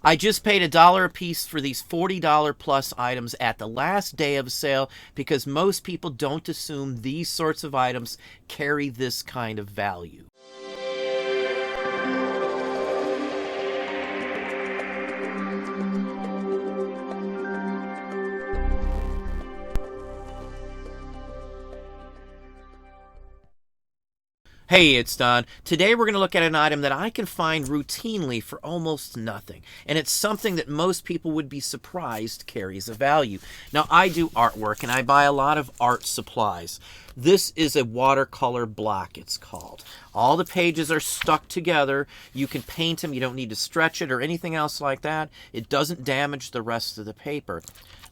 I just paid $1 a piece for these $40 plus items at the last day of sale because most people don't assume these sorts of items carry this kind of value. Hey, it's Don. Today we're going to look at an item that I can find routinely for almost nothing. And it's something that most people would be surprised carries a value. Now, I do artwork and I buy a lot of art supplies. This is a watercolor block, it's called. All the pages are stuck together. You can paint them. You don't need to stretch it or anything else like that. It doesn't damage the rest of the paper.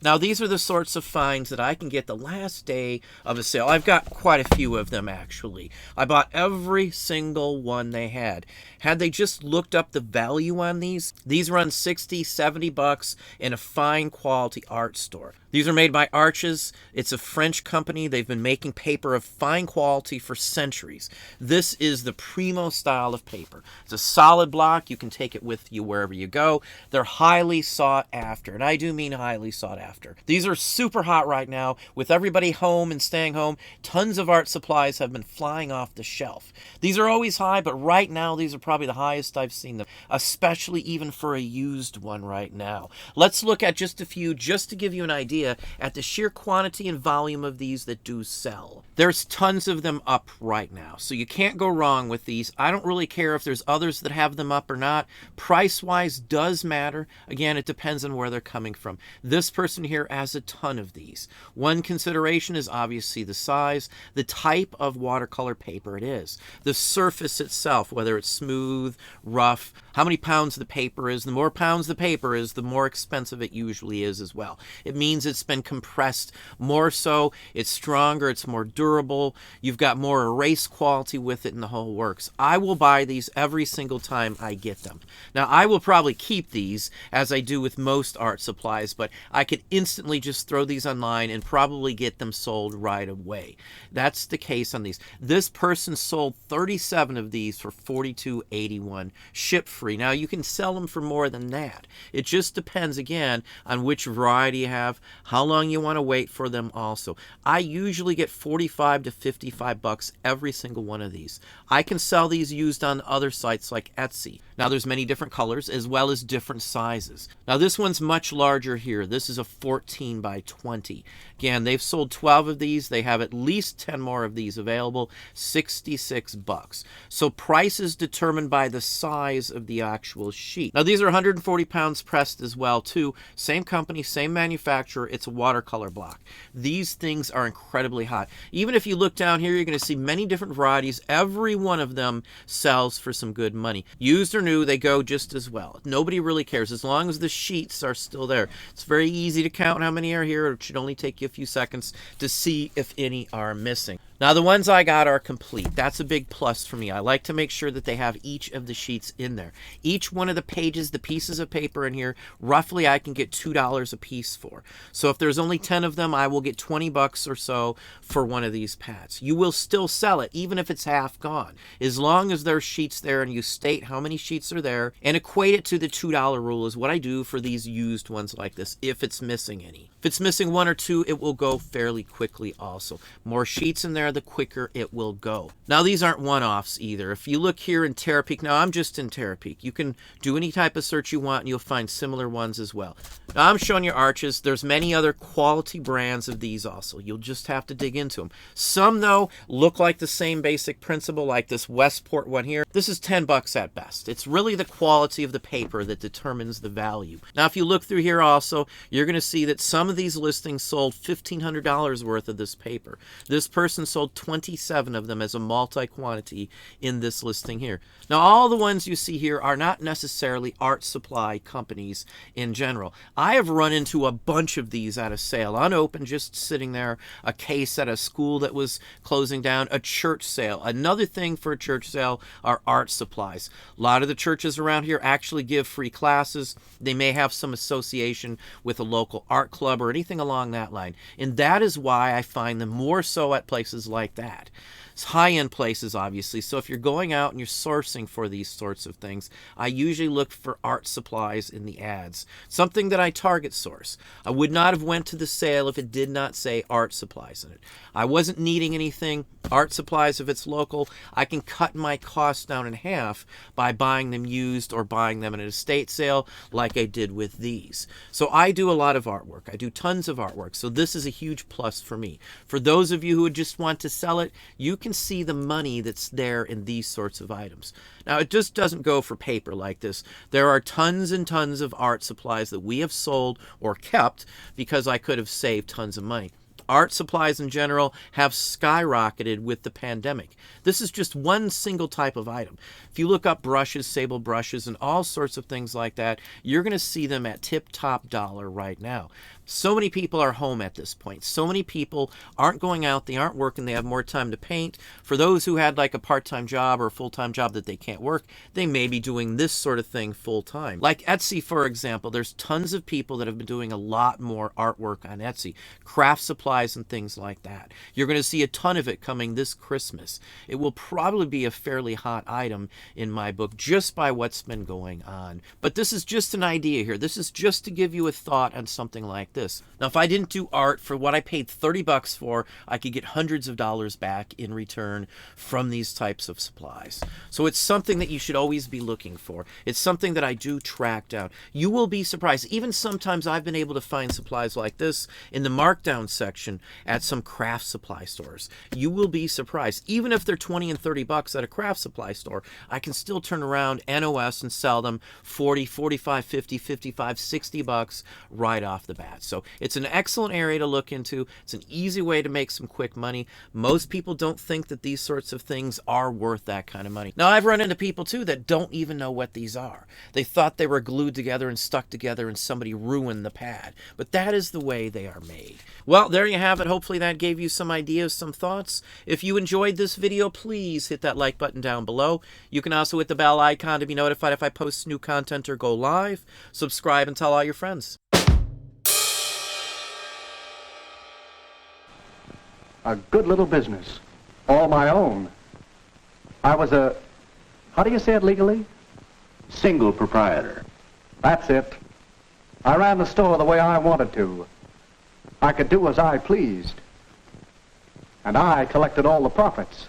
Now, these are the sorts of finds that I can get the last day of a sale. I've got quite a few of them, actually. I bought every single one they had. Had they just looked up the value on these run 60, 70 bucks in a fine quality art store. These are made by Arches. It's a French company. They've been making paper of fine quality for centuries. This is the primo style of paper. It's a solid block. You can take it with you wherever you go. They're highly sought after, and I do mean highly sought after. These are super hot right now. With everybody home and staying home, tons of art supplies have been flying off the shelf. These are always high, but right now these are probably the highest I've seen them, especially even for a used one right now. Let's look at just a few just to give you an idea at the sheer quantity and volume of these that do sell. There's tons of them up right now, so you can't go wrong with these. I don't really care if there's others that have them up or not. Price-wise does matter. Again, it depends on where they're coming from. This person here has a ton of these. One consideration is obviously the size, the type of watercolor paper it is, the surface itself, whether it's smooth, rough, how many pounds the paper is. The more pounds the paper is, the more expensive it usually is as well. It means it's been compressed more so, it's stronger, it's more durable, you've got more erase quality with it, and the whole works. I will buy these every single time I get them. Now, I will probably keep these as I do with most art supplies, but I could instantly just throw these online and probably get them sold right away. That's the case on these. This person sold 37 of these for $42.81, ship free. Now, you can sell them for more than that. It just depends, again, on which variety you have, how long you want to wait for them also. I usually get 45 to 55 bucks every single one of these. I can sell these used on other sites like Etsy. Now, there's many different colors as well as different sizes. Now, this one's much larger here. This is a 14 by 20. Again, they've sold 12 of these. They have at least 10 more of these available, 66 bucks. So price is determined by the size of the actual sheet. Now, these are 140 pounds pressed as well, too. Same company, same manufacturer. It's a watercolor block. These things are incredibly hot. Even if you look down here, you're going to see many different varieties. Every one of them sells for some good money. Used or new, they go just as well. Nobody really cares as long as the sheets are still there. It's very easy to count how many are here. It should only take you a few seconds to see if any are missing. Now, the ones I got are complete. That's a big plus for me. I like to make sure that they have each of the sheets in there. Each one of the pages, the pieces of paper in here, roughly I can get $2 a piece for. So if there's only 10 of them, I will get 20 bucks or so for one of these pads. You will still sell it, even if it's half gone, as long as there's sheets there and you state how many sheets are there and equate it to the $2 rule is what I do for these used ones like this, if it's missing any. If it's missing one or two, it will go fairly quickly also. More sheets in there, the quicker it will go. Now, these aren't one-offs either. If you look here in Terapeak, now I'm just in Terapeak. You can do any type of search you want and you'll find similar ones as well. Now, I'm showing you Arches. There's many other quality brands of these also. You'll just have to dig into them. Some, though, look like the same basic principle, like this Westport one here. This is 10 bucks at best. It's really the quality of the paper that determines the value. Now, if you look through here also, you're going to see that some of these listings sold $1,500 worth of this paper. This person sold 27 of them as a multi-quantity in this listing here. Now, all the ones you see here are not necessarily art supply companies in general. I have run into a bunch of these at a sale, unopened, just sitting there, a case at a school that was closing down, a church sale. Another thing for a church sale are art supplies. A lot of the churches around here actually give free classes. They may have some association with a local art club or anything along that line. And that is why I find them more so at places like that. It's high-end places, obviously. So if you're going out and you're sourcing for these sorts of things, I usually look for art supplies in the ads. Something that I target source. I would not have went to the sale if it did not say art supplies in it. I wasn't needing anything. Art supplies, if it's local, I can cut my costs down in half by buying them used or buying them at an estate sale like I did with these. So I do a lot of artwork. I do tons of artwork. So this is a huge plus for me. For those of you who would just want to sell it, you can see the money that's there in these sorts of items. Now, it just doesn't go for paper like this. There are tons and tons of art supplies that we have sold or kept because I could have saved tons of money. Art supplies in general have skyrocketed with the pandemic. This is just one single type of item. If you look up brushes, sable brushes, and all sorts of things like that, you're going to see them at tip-top dollar right now. So many people are home at this point. So many people aren't going out, they aren't working, they have more time to paint. For those who had like a part-time job or a full-time job that they can't work, they may be doing this sort of thing full-time. Like Etsy, for example, there's tons of people that have been doing a lot more artwork on Etsy. Craft supplies and things like that. You're going to see a ton of it coming this Christmas. It will probably be a fairly hot item in my book just by what's been going on. But this is just an idea here. This is just to give you a thought on something like this. Now, if I didn't do art for what I paid $30 for, I could get hundreds of dollars back in return from these types of supplies. So it's something that you should always be looking for. It's something that I do track down. You will be surprised. Even sometimes I've been able to find supplies like this in the markdown section at some craft supply stores. You will be surprised. Even if they're 20 and $30 at a craft supply store, I can still turn around NOS and sell them 40, 45, 50, 55, 60 bucks right off the bat. So it's an excellent area to look into. It's an easy way to make some quick money. Most people don't think that these sorts of things are worth that kind of money. Now, I've run into people too that don't even know what these are. They thought they were glued together and stuck together and somebody ruined the pad. But that is the way they are made. Well, there you have it. Hopefully that gave you some ideas, some thoughts. If you enjoyed this video, please hit that like button down below. You can also hit the bell icon to be notified if I post new content or go live. Subscribe and tell all your friends. A good little business, all my own. I was a, how do you say it legally? Single proprietor. That's it. I ran the store the way I wanted to. I could do as I pleased. And I collected all the profits.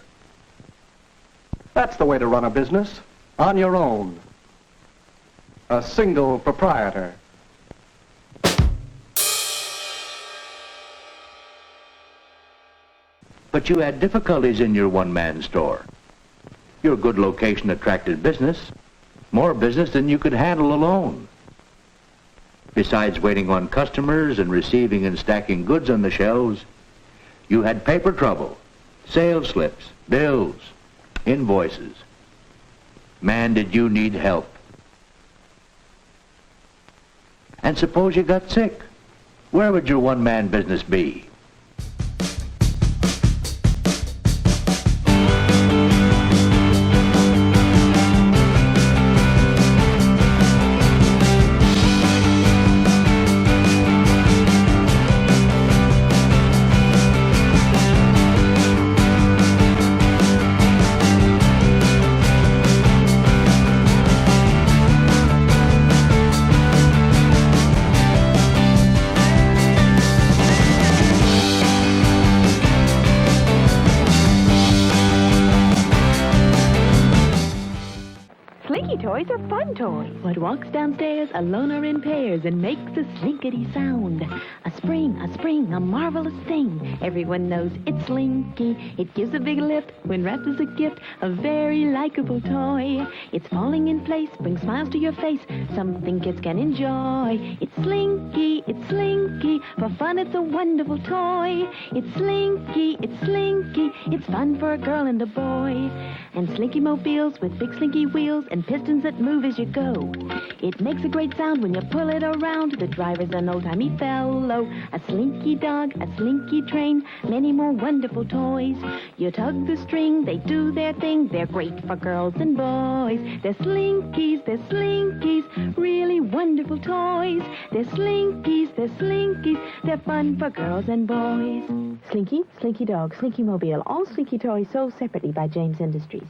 That's the way to run a business, on your own. A single proprietor. But you had difficulties in your one-man store. Your good location attracted business, more business than you could handle alone. Besides waiting on customers and receiving and stacking goods on the shelves, you had paper trouble, sales slips, bills, invoices. Man, did you need help. And suppose you got sick. Where would your one-man business be? Toys are fun toys. What walks downstairs alone or in pairs and makes a slinkety sound. A spring, a marvelous thing. Everyone knows it's Slinky. It gives a big lift when wrapped as a gift. A very likable toy. It's falling in place, brings smiles to your face. Something kids can enjoy. It's Slinky, it's Slinky. For fun, it's a wonderful toy. It's Slinky, it's Slinky. It's fun for a girl and a boy. And Slinky mobiles with big slinky wheels and pistons that smart move as you go. It makes a great sound when you pull it around. The driver's an old-timey fellow. A slinky dog, a slinky train, many more wonderful toys. You tug the string, they do their thing. They're great for girls and boys. They're slinkies, really wonderful toys. They're slinkies, they're fun for girls and boys. Slinky, Slinky Dog, Slinky Mobile, all Slinky toys sold separately by James Industries.